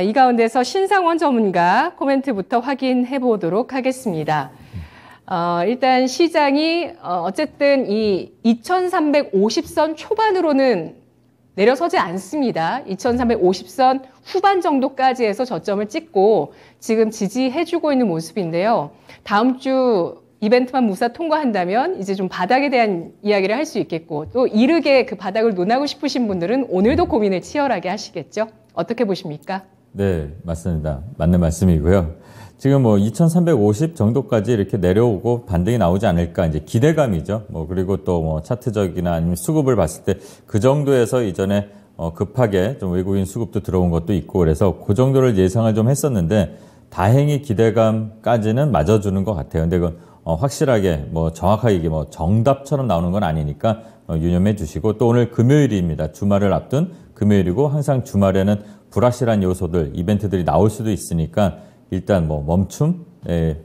이 가운데서 신상원 전문가 코멘트부터 확인해 보도록 하겠습니다. 일단 시장이 어쨌든 이 2350선 초반으로는 내려서지 않습니다. 2350선 후반 정도까지 해서 저점을 찍고 지금 지지해주고 있는 모습인데요. 다음 주 이벤트만 무사 통과한다면 이제 좀 바닥에 대한 이야기를 할 수 있겠고, 또 이르게 그 바닥을 논하고 싶으신 분들은 오늘도 고민을 치열하게 하시겠죠. 어떻게 보십니까? 네, 맞습니다. 맞는 말씀이고요. 지금 뭐 2350 정도까지 이렇게 내려오고 반등이 나오지 않을까 이제 기대감이죠. 그리고 또 뭐 차트적이나 아니면 수급을 봤을 때 그 정도에서 이전에 급하게 좀 외국인 수급도 들어온 것도 있고, 그래서 그 정도를 예상을 좀 했었는데 다행히 기대감까지는 맞아주는 것 같아요. 근데 그건 확실하게 뭐 정확하게 이게 뭐 정답처럼 나오는 건 아니니까 유념해 주시고, 또 오늘 금요일입니다. 주말을 앞둔 금요일이고, 항상 주말에는 불확실한 요소들, 이벤트들이 나올 수도 있으니까 일단 뭐 멈춤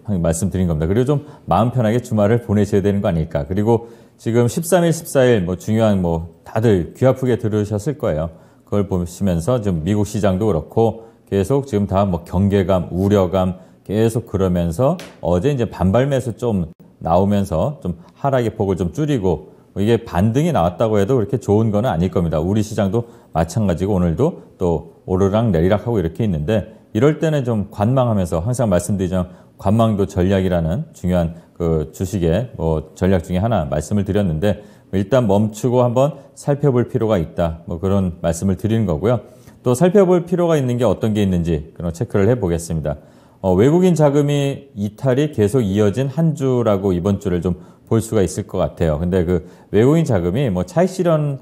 말씀드린 겁니다. 그리고 좀 마음 편하게 주말을 보내셔야 되는 거 아닐까. 그리고 지금 13일, 14일 뭐 중요한 뭐 다들 귀 아프게 들으셨을 거예요. 그걸 보시면서 지금 미국 시장도 그렇고 계속 지금 다 뭐 경계감, 우려감 계속 그러면서 어제 이제 반발 매수 좀 나오면서 좀 하락의 폭을 좀 줄이고, 이게 반등이 나왔다고 해도 그렇게 좋은 거는 아닐 겁니다. 우리 시장도 마찬가지고 오늘도 또 오르락 내리락 하고 이렇게 있는데, 이럴 때는 좀 관망하면서 항상 말씀드리지만 관망도 전략이라는 중요한 그 주식의 뭐 전략 중에 하나 말씀을 드렸는데, 일단 멈추고 한번 살펴볼 필요가 있다. 뭐 그런 말씀을 드리는 거고요. 또 살펴볼 필요가 있는 게 어떤 게 있는지 그런 체크를 해 보겠습니다. 외국인 자금이 이탈이 계속 이어진 한 주라고 이번 주를 좀 볼 수가 있을 것 같아요. 근데 그 외국인 자금이 뭐 차익 실현에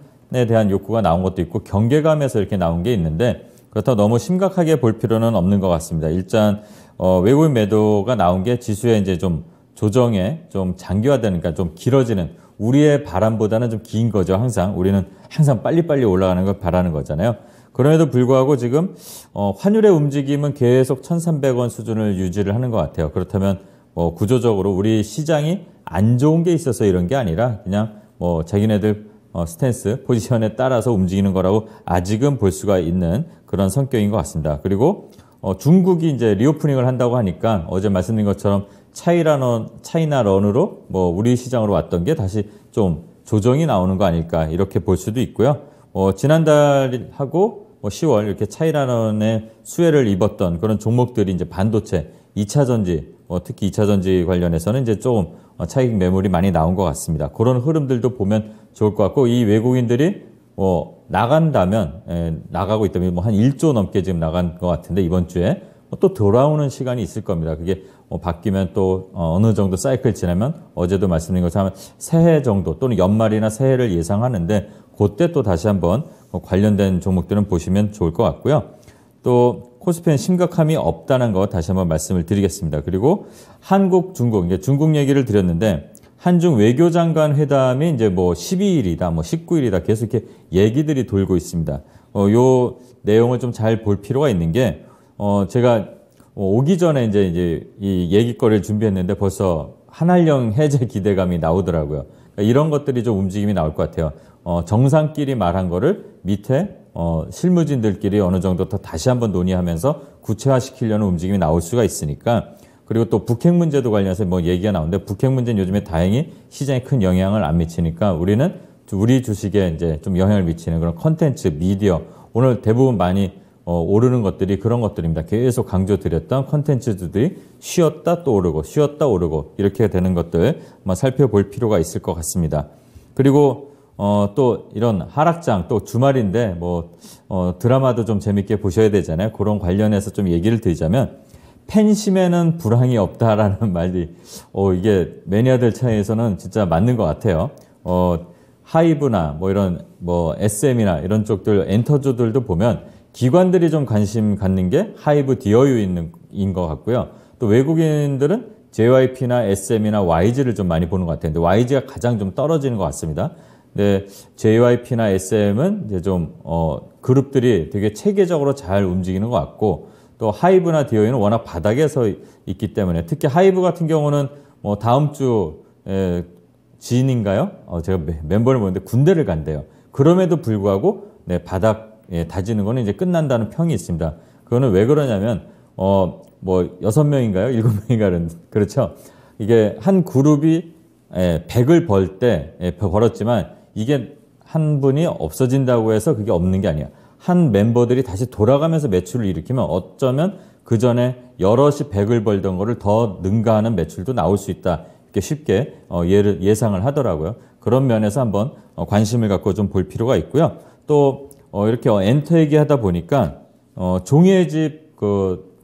대한 욕구가 나온 것도 있고 경계감에서 이렇게 나온 게 있는데, 그렇다고 너무 심각하게 볼 필요는 없는 것 같습니다. 일단 외국인 매도가 나온 게 지수에 이제 좀 조정에 좀 장기화되는, 그러니까 좀 길어지는, 우리의 바람보다는 좀 긴 거죠. 항상 우리는 항상 빨리빨리 올라가는 걸 바라는 거잖아요. 그럼에도 불구하고 지금 환율의 움직임은 계속 1,300원 수준을 유지를 하는 것 같아요. 그렇다면 구조적으로 우리 시장이 안 좋은 게 있어서 이런 게 아니라 그냥 뭐 자기네들 스탠스, 포지션에 따라서 움직이는 거라고 아직은 볼 수가 있는 그런 성격인 것 같습니다. 그리고 중국이 이제 리오프닝을 한다고 하니까 어제 말씀드린 것처럼 차이나런으로 뭐 우리 시장으로 왔던 게 다시 좀 조정이 나오는 거 아닐까 이렇게 볼 수도 있고요. 지난달하고 10월 이렇게 차이나런의 수혜를 입었던 그런 종목들이 이제 반도체, 2차 전지, 특히 2차 전지 관련해서는 이제 조금 차익 매물이 많이 나온 것 같습니다. 그런 흐름들도 보면 좋을 것 같고, 이 외국인들이 나간다면, 나가고 있다면 한 1조 넘게 지금 나간 것 같은데, 이번 주에 또 돌아오는 시간이 있을 겁니다. 그게 바뀌면 또 어느 정도 사이클 지나면, 어제도 말씀드린 것처럼 새해 정도 또는 연말이나 새해를 예상하는데, 그때 또 다시 한번 관련된 종목들은 보시면 좋을 것 같고요. 또 코스피는 심각함이 없다는 거 다시 한번 말씀을 드리겠습니다. 그리고 한국, 중국, 이제 중국 얘기를 드렸는데, 한중 외교장관 회담이 이제 뭐 12일이다, 뭐 19일이다 계속 이렇게 얘기들이 돌고 있습니다. 요 내용을 좀 잘 볼 필요가 있는 게, 제가 오기 전에 이제 이 얘기거리를 준비했는데 벌써 한한령 해제 기대감이 나오더라고요. 그러니까 이런 것들이 좀 움직임이 나올 것 같아요. 정상끼리 말한 거를 밑에 실무진들끼리 어느 정도 더 다시 한번 논의하면서 구체화시키려는 움직임이 나올 수가 있으니까. 그리고 또 북핵 문제도 관련해서 뭐 얘기가 나오는데, 북핵 문제는 요즘에 다행히 시장에 큰 영향을 안 미치니까 우리는 우리 주식에 이제 좀 영향을 미치는 그런 컨텐츠, 미디어, 오늘 대부분 많이 오르는 것들이 그런 것들입니다. 계속 강조드렸던 컨텐츠들이 쉬었다 또 오르고 쉬었다 오르고 이렇게 되는 것들 살펴볼 필요가 있을 것 같습니다. 그리고 또 이런 하락장, 또 주말인데 드라마도 좀 재밌게 보셔야 되잖아요. 그런 관련해서 좀 얘기를 드리자면, 팬심에는 불황이 없다라는 말이 이게 매니아들 차이에서는 진짜 맞는 것 같아요. 하이브나 이런 SM이나 이런 쪽들 엔터주들도 보면 기관들이 좀 관심 갖는 게 하이브 디어유인 것 같고요. 또 외국인들은 JYP나 SM이나 YG를 좀 많이 보는 것 같아요. 근데 YG가 가장 좀 떨어지는 것 같습니다. 근데 JYP나 SM은 이제 좀 그룹들이 되게 체계적으로 잘 움직이는 것 같고, 또 하이브나 디어유는 워낙 바닥에서 있기 때문에, 특히 하이브 같은 경우는 다음 주 지인인가요? 제가 멤버를 보는데 군대를 간대요. 그럼에도 불구하고 바닥 다지는 거는 이제 끝난다는 평이 있습니다. 그거는 왜 그러냐면 뭐 6명인가요? 7명인가는 그렇죠. 이게 한 그룹이 100을 벌 때 벌었지만 이게 한 분이 없어진다고 해서 그게 없는 게 아니야. 한 멤버들이 다시 돌아가면서 매출을 일으키면 어쩌면 그 전에 여럿이 100을 벌던 거를 더 능가하는 매출도 나올 수 있다. 이렇게 쉽게 예상을 하더라고요. 그런 면에서 한번 관심을 갖고 좀 볼 필요가 있고요. 또 이렇게 엔터 얘기하다 보니까 종이의 집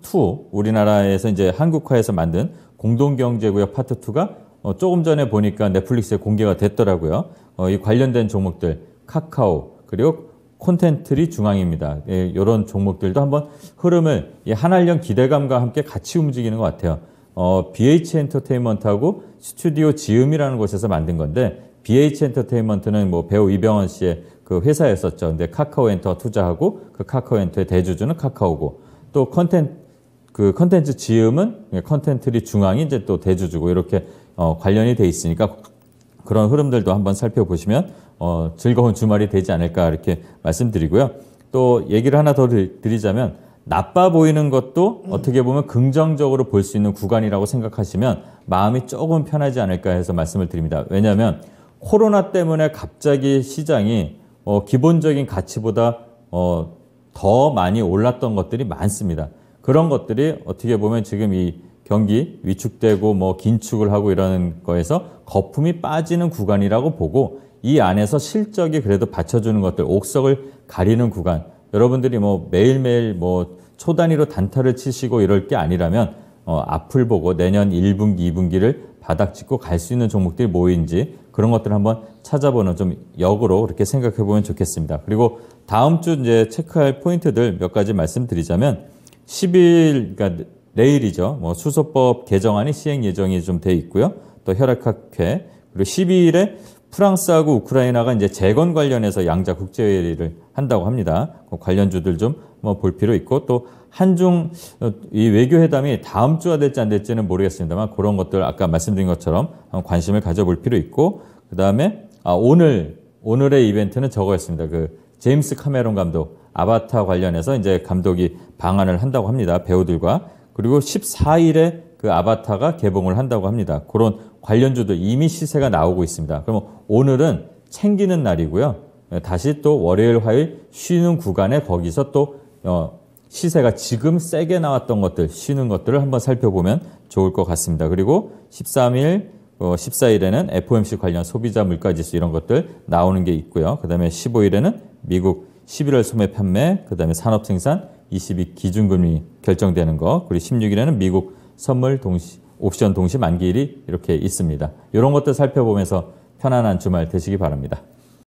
2 우리나라에서 이제 한국화해서 만든 공동경제구역 파트 2가 조금 전에 보니까 넷플릭스에 공개가 됐더라고요. 이 관련된 종목들 카카오 그리고 콘텐트리 중앙입니다. 이런 종목들도 한번 흐름을 한알령 기대감과 함께 같이 움직이는 것 같아요. BH 엔터테인먼트하고 스튜디오 지음이라는 곳에서 만든 건데 BH 엔터테인먼트는 뭐 배우 이병헌 씨의 그 회사였었죠. 근데 카카오 엔터 투자하고 그 카카오 엔터의 대주주는 카카오고 또 컨텐츠 지음은 컨텐트리 중앙이 이제 또 대주주고 이렇게 관련이 돼 있으니까 그런 흐름들도 한번 살펴보시면 즐거운 주말이 되지 않을까 이렇게 말씀드리고요. 또 얘기를 하나 더 드리자면 나빠 보이는 것도 어떻게 보면 긍정적으로 볼 수 있는 구간이라고 생각하시면 마음이 조금 편하지 않을까 해서 말씀을 드립니다. 왜냐하면 코로나 때문에 갑자기 시장이 기본적인 가치보다 더 많이 올랐던 것들이 많습니다. 그런 것들이 어떻게 보면 지금 이 경기 위축되고 뭐 긴축을 하고 이러는 거에서 거품이 빠지는 구간이라고 보고 이 안에서 실적이 그래도 받쳐주는 것들, 옥석을 가리는 구간, 여러분들이 뭐 매일매일 뭐 초단위로 단타를 치시고 이럴 게 아니라면 앞을 보고 내년 1분기, 2분기를 바닥 짚고 갈 수 있는 종목들이 뭐인지 그런 것들을 한번 찾아보는 좀 역으로 그렇게 생각해 보면 좋겠습니다. 그리고 다음 주 이제 체크할 포인트들 몇 가지 말씀드리자면 10일, 그러니까 내일이죠. 뭐 수소법 개정안이 시행 예정이 좀 돼 있고요. 또 혈액학회 그리고 12일에 프랑스하고 우크라이나가 이제 재건 관련해서 양자 국제회의를 한다고 합니다. 그 관련주들 좀 뭐 볼 필요 있고 또 한중 이 외교회담이 다음 주가 될지 안 될지는 모르겠습니다만 그런 것들 아까 말씀드린 것처럼 관심을 가져볼 필요 있고 그 다음에 오늘의 이벤트는 저거였습니다. 그 제임스 카메론 감독 아바타 관련해서 이제 감독이 방한을 한다고 합니다. 배우들과 그리고 14일에 그 아바타가 개봉을 한다고 합니다. 그런 관련주도 이미 시세가 나오고 있습니다. 그러면 오늘은 챙기는 날이고요. 다시 또 월요일, 화요일 쉬는 구간에 거기서 또 시세가 지금 세게 나왔던 것들, 쉬는 것들을 한번 살펴보면 좋을 것 같습니다. 그리고 13일, 14일에는 FOMC 관련 소비자 물가지수 이런 것들 나오는 게 있고요. 그 다음에 15일에는 미국 11월 소매 판매, 그 다음에 산업생산, 22 기준금리 결정되는 거, 그리고 16일에는 미국 선물 옵션 동시 만기일이 이렇게 있습니다. 이런 것들 살펴보면서 편안한 주말 되시기 바랍니다.